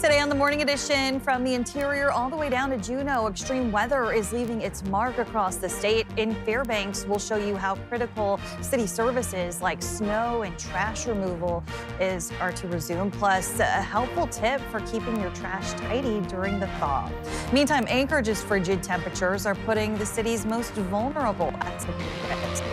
Today on the Morning Edition, from the interior all the way down to Juneau, extreme weather is leaving its mark across the state. In Fairbanks, we'll show you how critical city services like snow and trash removal are to resume, plus a helpful tip for keeping your trash tidy during the thaw. Meantime, Anchorage's frigid temperatures are putting the city's most vulnerable at some risk.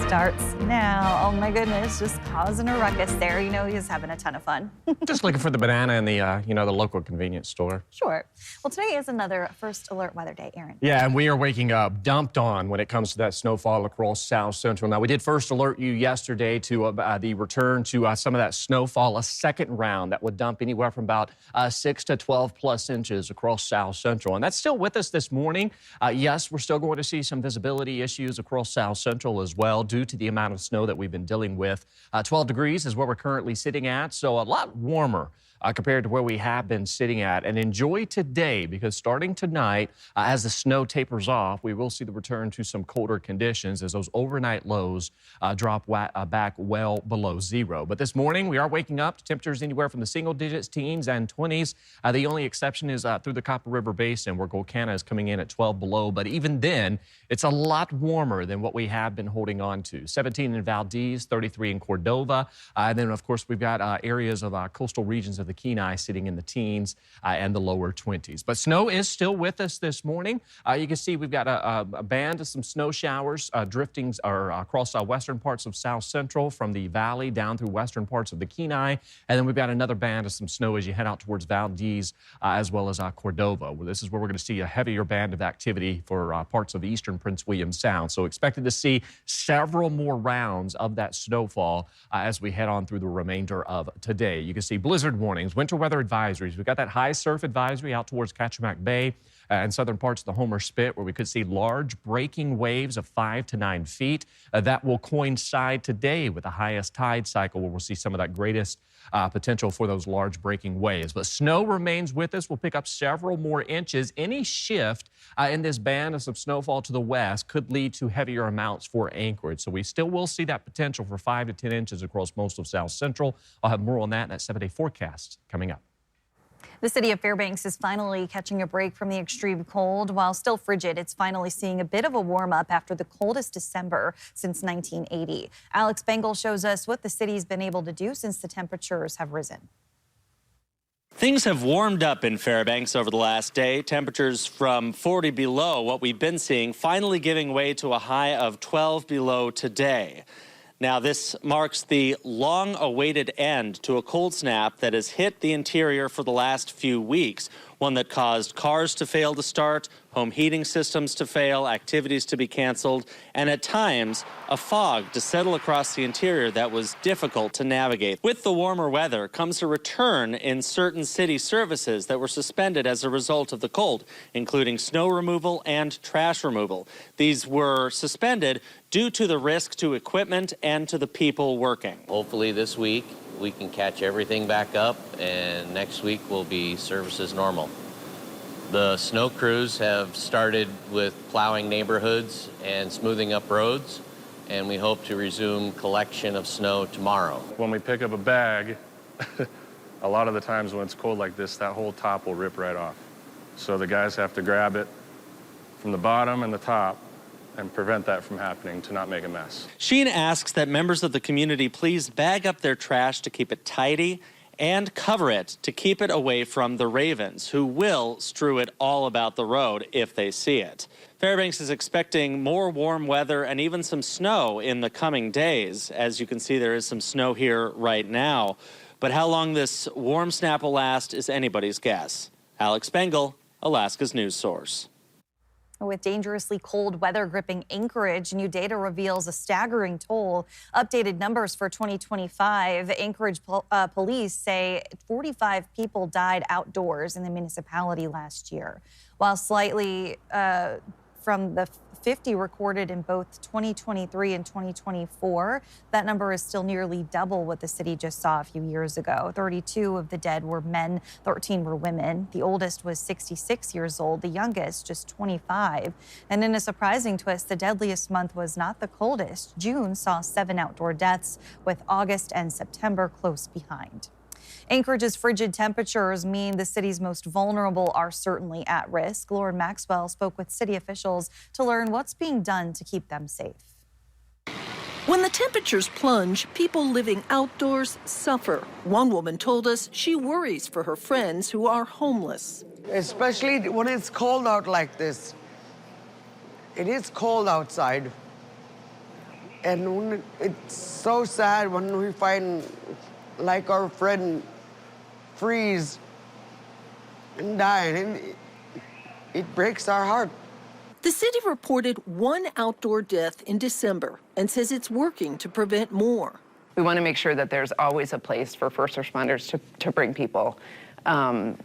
Starts now. Oh my goodness, just causing a ruckus there. You know, he's having a ton of fun. Just looking for the banana in the, the local convenience store. Sure. Well, today is another First Alert Weather Day, Aaron. Yeah, and we are waking up dumped on when it comes to that snowfall across South Central. Now, we did first alert you yesterday to the return to some of that snowfall, a second round that would dump anywhere from about 6 to 12 plus inches across South Central. And that's still with us this morning. Yes, we're still going to see some visibility issues across South Central as well due to the amount of snow that we've been dealing with. 12 degrees is where we're currently sitting at, so a lot warmer compared to where we have been sitting at. And enjoy today, because starting tonight, as the snow tapers off, we will see the return to some colder conditions as those overnight lows drop back well below zero. But this morning, we are waking up to temperatures anywhere from the single digits, teens, and 20s. The only exception is through the Copper River Basin, where Golcana is coming in at 12 below. But even then, it's a lot warmer than what we have been holding on to. 17 in Valdez, 33 in Cordova. And then, of course, we've got areas of coastal regions of the Kenai sitting in the teens and the lower 20s. But snow is still with us this morning. You can see we've got a band of some snow showers drifting across western parts of South Central from the valley down through western parts of the Kenai. And then we've got another band of some snow as you head out towards Valdez as well as Cordova. Well, this is where we're going to see a heavier band of activity for parts of eastern Prince William Sound. So expected to see several more rounds of that snowfall as we head on through the remainder of today. You can see blizzard warnings, winter weather advisories. We've got that high surf advisory out towards Kachemak Bay and southern parts of the Homer Spit, where we could see large breaking waves of 5 to 9 feet. That will coincide today with the highest tide cycle, where we'll see some of that greatest potential for those large breaking waves. But snow remains with us. We'll pick up several more inches. Any shift in this band of some snowfall to the west could lead to heavier amounts for Anchorage. So we still will see that potential for 5 to 10 inches across most of South Central. I'll have more on that in that 7-day forecast coming up. The city of Fairbanks is finally catching a break from the extreme cold. While still frigid, it's finally seeing a bit of a warm-up after the coldest December since 1980. Alex Bengal shows us what the city's been able to do since the temperatures have risen. Things have warmed up in Fairbanks over the last day. Temperatures from 40 below what we've been seeing, finally giving way to a high of 12 below today. Now, this marks the long-awaited end to a cold snap that has hit the interior for the last few weeks, one that caused cars to fail to start, home heating systems to fail, activities to be canceled, and at times, a fog to settle across the interior that was difficult to navigate. With the warmer weather comes a return in certain city services that were suspended as a result of the cold, including snow removal and trash removal. These were suspended due to the risk to equipment and to the people working. Hopefully this week we can catch everything back up, and next week will be service as normal. The snow crews have started with plowing neighborhoods and smoothing up roads, and we hope to resume collection of snow tomorrow. When we pick up a bag, a lot of the times when it's cold like this, that whole top will rip right off. So the guys have to grab it from the bottom and the top and prevent that from happening, to not make a mess. Sheen asks that members of the community please bag up their trash to keep it tidy and cover it to keep it away from the ravens, who will strew it all about the road if they see it. Fairbanks is expecting more warm weather and even some snow in the coming days. As you can see, there is some snow here right now. But how long this warm snap will last is anybody's guess. Alex Bengal, Alaska's news source. With dangerously cold weather gripping Anchorage, new data reveals a staggering toll. Updated numbers for 2025. Anchorage police say 45 people died outdoors in the municipality last year. While slightly from the 50 recorded in both 2023 and 2024. That number is still nearly double what the city just saw a few years ago. 32 of the dead were men, 13 were women. The oldest was 66 years old, the youngest just 25. And in a surprising twist, the deadliest month was not the coldest. June saw 7 outdoor deaths, with August and September close behind. Anchorage's frigid temperatures mean the city's most vulnerable are certainly at risk. Lauren Maxwell spoke with city officials to learn what's being done to keep them safe. When the temperatures plunge, people living outdoors suffer. One woman told us she worries for her friends who are homeless. Especially when it's cold out like this. It is cold outside. And it's so sad when we find, like, our friend freeze and die, and it breaks our heart. The city reported 1 outdoor death in December and says it's working to prevent more. We want to make sure that there's always a place for first responders to bring people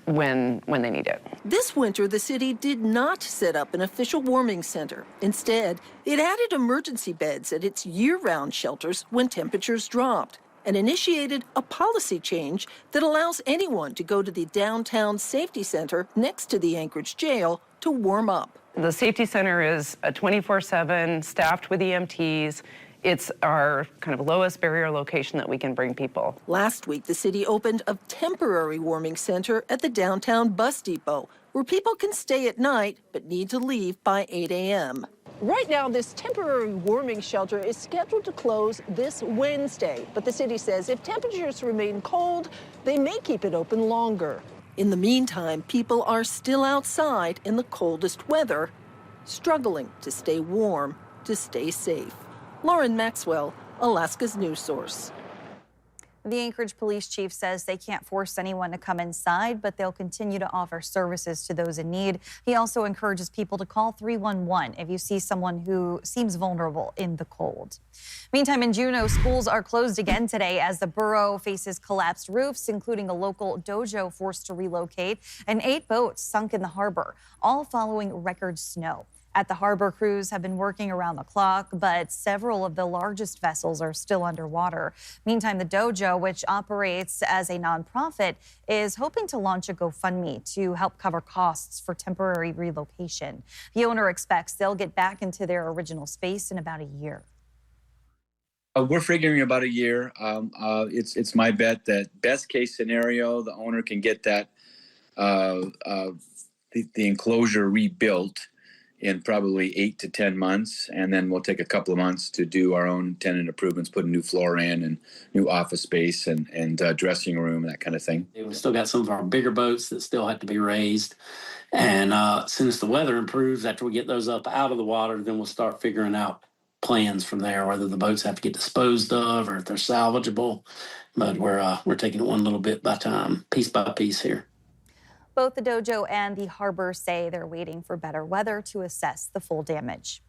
when they need it. This winter, the city did not set up an official warming center. Instead, it added emergency beds at its year-round shelters when temperatures dropped, and initiated a policy change that allows anyone to go to the downtown safety center next to the Anchorage jail to warm up. The safety center is a 24/7, staffed with EMTs. It's our kind of lowest barrier location that we can bring people. Last week, the city opened a temporary warming center at the downtown bus depot, where people can stay at night but need to leave by 8 a.m. Right now, this temporary warming shelter is scheduled to close this Wednesday, but the city says if temperatures remain cold, they may keep it open longer. In the meantime, people are still outside in the coldest weather, struggling to stay warm, to stay safe. Lauren Maxwell, Alaska's news source. The Anchorage police chief says they can't force anyone to come inside, but they'll continue to offer services to those in need. He also encourages people to call 311 if you see someone who seems vulnerable in the cold. Meantime, in Juneau, schools are closed again today as the borough faces collapsed roofs, including a local dojo forced to relocate, and 8 boats sunk in the harbor, all following record snow. At the harbor, crews have been working around the clock, but several of the largest vessels are still underwater. Meantime, the dojo, which operates as a nonprofit, is hoping to launch a GoFundMe to help cover costs for temporary relocation. The owner expects they'll get back into their original space in about a year. We're figuring about a year. It's my bet that best case scenario, the owner can get that the enclosure rebuilt in probably 8 to 10 months, and then we'll take a couple of months to do our own tenant improvements, put a new floor in and new office space and dressing room, that kind of thing. We've still got some of our bigger boats that still have to be raised. And as soon as the weather improves, after we get those up out of the water, then we'll start figuring out plans from there, whether the boats have to get disposed of or if they're salvageable. But we're taking it one little bit by time, piece by piece here. Both the dojo and the harbor say they're waiting for better weather to assess the full damage.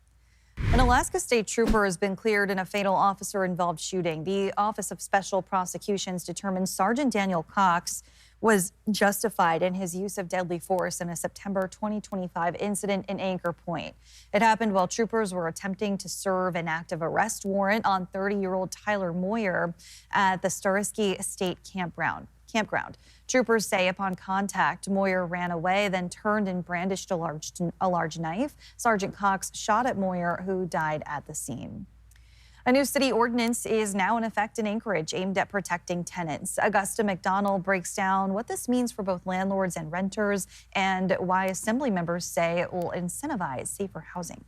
An Alaska state trooper has been cleared in a fatal officer-involved shooting. The Office of Special Prosecutions determined Sergeant Daniel Cox was justified in his use of deadly force in a September 2025 incident in Anchor Point. It happened while troopers were attempting to serve an active arrest warrant on 30-year-old Tyler Moyer at the Stariski State Campground. Troopers say upon contact, Moyer ran away, then turned and brandished a large knife. Sergeant Cox shot at Moyer, who died at the scene. A new city ordinance is now in effect in Anchorage, aimed at protecting tenants. Augusta McDonald breaks down what this means for both landlords and renters and why assembly members say it will incentivize safer housing.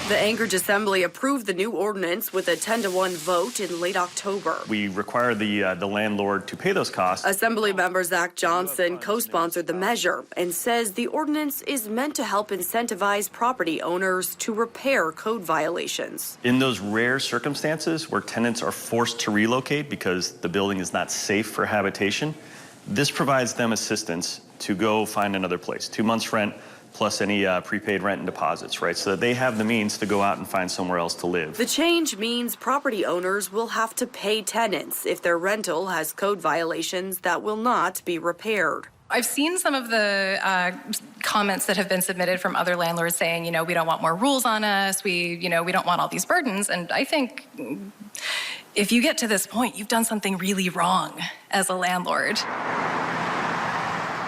The Anchorage Assembly approved the new ordinance with a 10-to-1 vote in late October. We require the landlord to pay those costs. Assembly member Zach Johnson co-sponsored the measure and says the ordinance is meant to help incentivize property owners to repair code violations. In those rare circumstances where tenants are forced to relocate because the building is not safe for habitation, this provides them assistance to go find another place, 2 months rent, plus any prepaid rent and deposits, right? So that they have the means to go out and find somewhere else to live. The change means property owners will have to pay tenants if their rental has code violations that will not be repaired. I've seen some of the comments that have been submitted from other landlords saying, you know, we don't want more rules on us. We don't want all these burdens. And I think if you get to this point, you've done something really wrong as a landlord.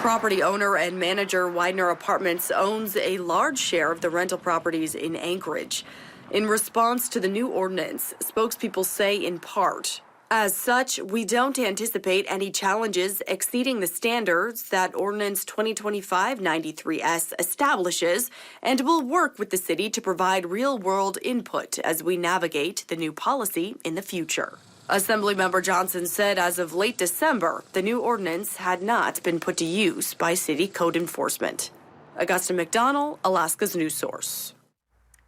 Property owner and manager Widener Apartments owns a large share of the rental properties in Anchorage. In response to the new ordinance, spokespeople say in part, as such, we don't anticipate any challenges exceeding the standards that Ordinance 2025-93S establishes, and will work with the city to provide real-world input as we navigate the new policy in the future. Assemblymember Johnson said as of late December, the new ordinance had not been put to use by city code enforcement. Augusta McDonnell, Alaska's news source.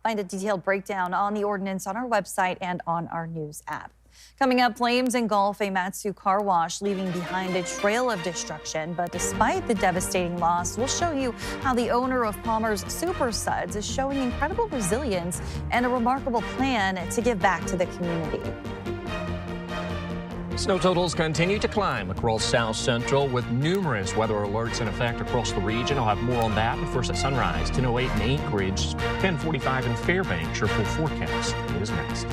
Find a detailed breakdown on the ordinance on our website and on our news app. Coming up, flames engulf a Matsu car wash, leaving behind a trail of destruction. But despite the devastating loss, we'll show you how the owner of Palmer's Super Suds is showing incredible resilience and a remarkable plan to give back to the community. Snow totals continue to climb across South Central with numerous weather alerts in effect across the region. I'll have more on that, but first at sunrise, 10:08 in Anchorage, 10:45 in Fairbanks. Your full forecast is next.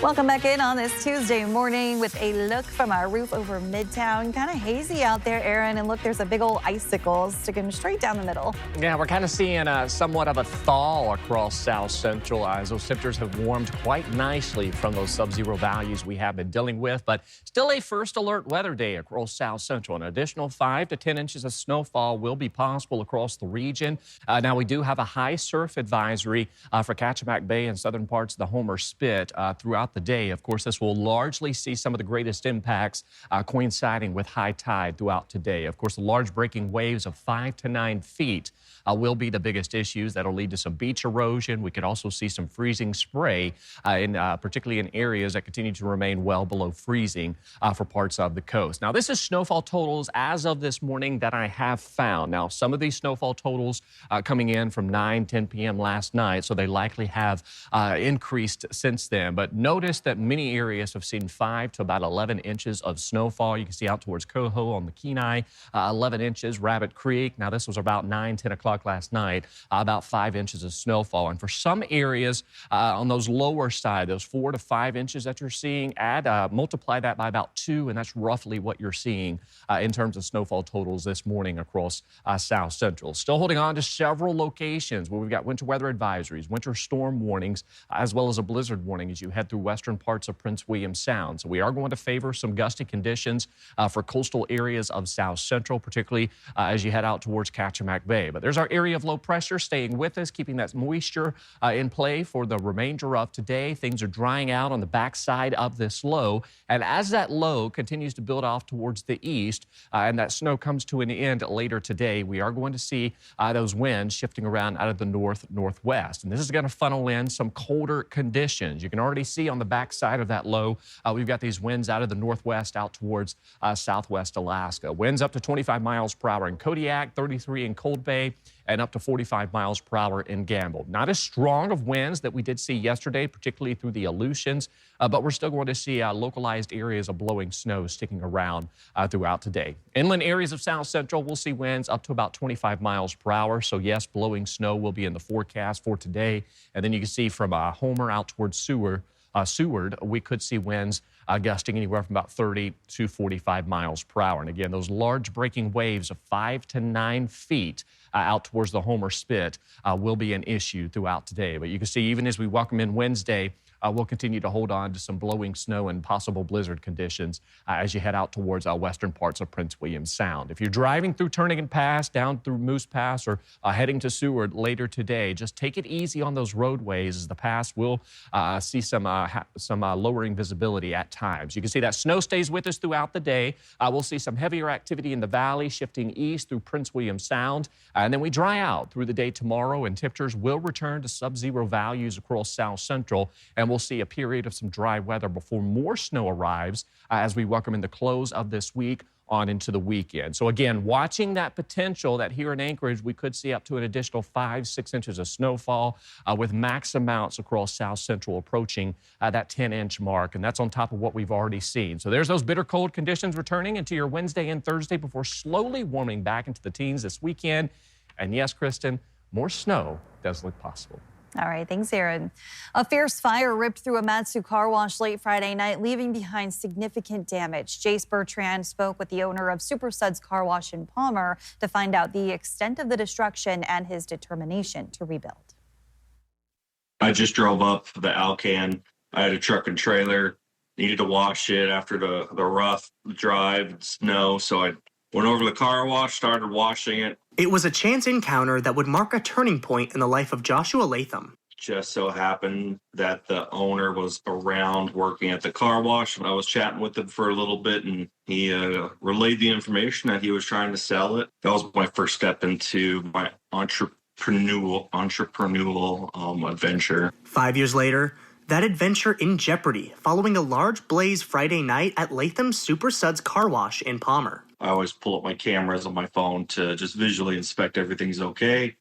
Welcome back in on this Tuesday morning with a look from our roof over Midtown. Kind of hazy out there, Aaron, and look, there's a big old icicle sticking straight down the middle. Yeah, we're kind of seeing somewhat of a thaw across South Central as those temperatures have warmed quite nicely from those sub-zero values we have been dealing with, but still a first alert weather day across South Central. An additional 5 to 10 inches of snowfall will be possible across the region. Now, we do have a high surf advisory for Kachemak Bay and southern parts of the Homer Spit throughout the day. Of course, this will largely see some of the greatest impacts coinciding with high tide throughout today. Of course, the large breaking waves of 5 to 9 feet will be the biggest issues. That'll lead to some beach erosion. We could also see some freezing spray, particularly in areas that continue to remain well below freezing for parts of the coast. Now, this is snowfall totals as of this morning that I have found. Now, some of these snowfall totals coming in from 10 p.m. last night, so they likely have increased since then. But notice that many areas have seen 5 to about 11 inches of snowfall. You can see out towards Coho on the Kenai, 11 inches, Rabbit Creek. Now, this was about 10 o'clock last night, about 5 inches of snowfall. And for some areas on those lower side, those 4 to 5 inches that you're seeing, multiply that by about 2, and that's roughly what you're seeing in terms of snowfall totals this morning across South Central. Still holding on to several locations where we've got winter weather advisories, winter storm warnings, as well as a blizzard warning as you head through western parts of Prince William Sound. So we are going to favor some gusty conditions for coastal areas of South Central, particularly as you head out towards Kachemak Bay. But there's our area of low pressure staying with us, keeping that moisture in play for the remainder of today. Things are drying out on the backside of this low. And as that low continues to build off towards the east and that snow comes to an end later today, we are going to see those winds shifting around out of the northwest. And this is going to funnel in some colder conditions. You can already see on the backside of that low, we've got these winds out of the northwest out towards southwest Alaska. Winds up to 25 miles per hour in Kodiak, 33 in Cold Bay, and up to 45 miles per hour in Gamble. Not as strong of winds that we did see yesterday, particularly through the Aleutians, but we're still going to see localized areas of blowing snow sticking around throughout today. Inland areas of South Central will see winds up to about 25 miles per hour. So yes, blowing snow will be in the forecast for today. And then you can see from Homer out towards Seward, we could see winds gusting anywhere from about 30 to 45 miles per hour. And again, those large breaking waves of 5 to 9 feet out towards the Homer Spit will be an issue throughout today. But you can see even as we welcome in Wednesday, we'll continue to hold on to some blowing snow and possible blizzard conditions as you head out towards western parts of Prince William Sound. If you're driving through Turnagain Pass, down through Moose Pass, or heading to Seward later today, just take it easy on those roadways as the pass will see some lowering visibility at times. You can see that snow stays with us throughout the day. We'll see some heavier activity in the valley shifting east through Prince William Sound. And then we dry out through the day tomorrow, and temperatures will return to sub-zero values across South Central. And we'll see a period of some dry weather before more snow arrives as we welcome in the close of this week on into the weekend. So again, watching that potential that here in Anchorage, we could see up to an additional 5-6 inches of snowfall with max amounts across South Central approaching that 10-inch mark. And that's on top of what we've already seen. So there's those bitter cold conditions returning into your Wednesday and Thursday before slowly warming back into the teens this weekend. And yes, Kristen, more snow does look possible. All right, thanks, Aaron. A fierce fire ripped through a Matsu car wash late Friday night, leaving behind significant damage. Jace Bertrand spoke with the owner of Super Suds Car Wash in Palmer to find out the extent of the destruction and his determination to rebuild. I just drove up the Alcan. I had a truck and trailer, needed to wash it after the rough drive and snow, so I went over to the car wash, started washing it. It was a chance encounter that would mark a turning point in the life of Joshua Latham. Just so happened that the owner was around working at the car wash, and I was chatting with him for a little bit, and he relayed the information that he was trying to sell it. That was my first step into my entrepreneurial adventure. 5 years later, that adventure in jeopardy following a large blaze Friday night at Latham's Super Suds Car Wash in Palmer. I always pull up my cameras on my phone to just visually inspect everything's okay,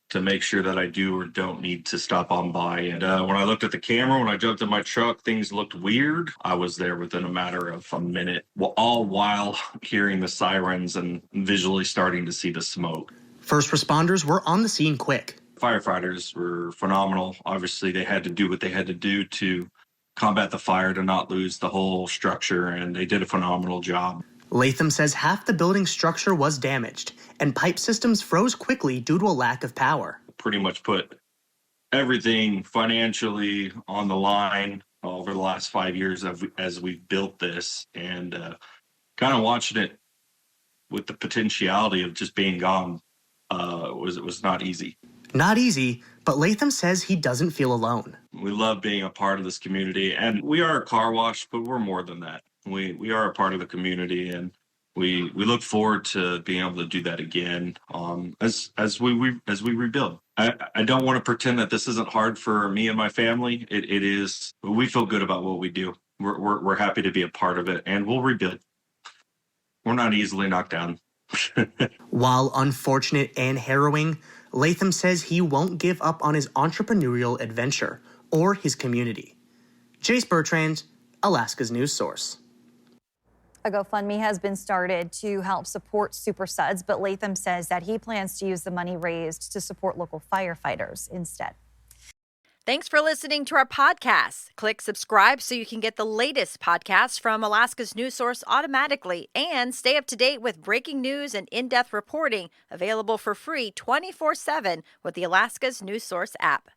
to make sure that I do or don't need to stop on by. And when I looked at the camera, when I jumped in my truck, things looked weird. I was there within a matter of a minute, all while hearing the sirens and visually starting to see the smoke. First responders were on the scene quick. Firefighters were phenomenal. Obviously, they had to do what they had to do to combat the fire, to not lose the whole structure, and they did a phenomenal job. Latham says half the building's structure was damaged, and pipe systems froze quickly due to a lack of power. Pretty much put everything financially on the line over the last 5 years as we've built this, and kind of watching it with the potentiality of just being gone was not easy. Not easy, but Latham says he doesn't feel alone. We love being a part of this community, and we are a car wash, but we're more than that. We are a part of the community, and we look forward to being able to do that again as we rebuild. I don't want to pretend that this isn't hard for me and my family. It is. We feel good about what we do. We're happy to be a part of it, and we'll rebuild. We're not easily knocked down. While unfortunate and harrowing, Latham says he won't give up on his entrepreneurial adventure or his community. Jace Bertrand, Alaska's news source. A GoFundMe has been started to help support Super Suds, but Latham says that he plans to use the money raised to support local firefighters instead. Thanks for listening to our podcast. Click subscribe so you can get the latest podcasts from Alaska's news source automatically, and stay up to date with breaking news and in-depth reporting available for free 24/7 with the Alaska's news source app.